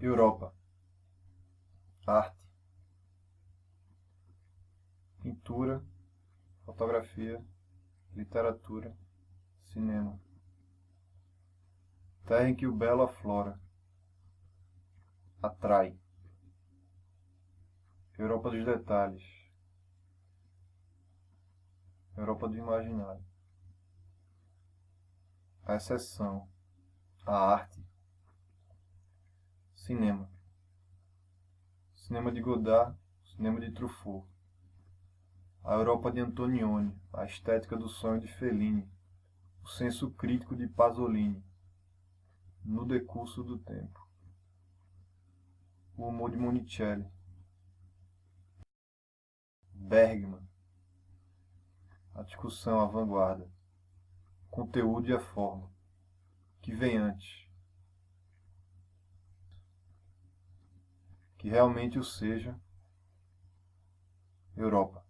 Europa. Arte. Pintura, fotografia, literatura, cinema. Terra em que o belo aflora. Atrai. Europa dos detalhes. Europa do imaginário. A exceção. A arte. Cinema. Cinema de Godard, cinema de Truffaut. A Europa de Antonioni, a estética do sonho de Fellini, o senso crítico de Pasolini, no decurso do tempo. O humor de Monicelli. Bergman. A discussão, a vanguarda. O conteúdo e a forma. Que vem antes. Que realmente o seja. Europa.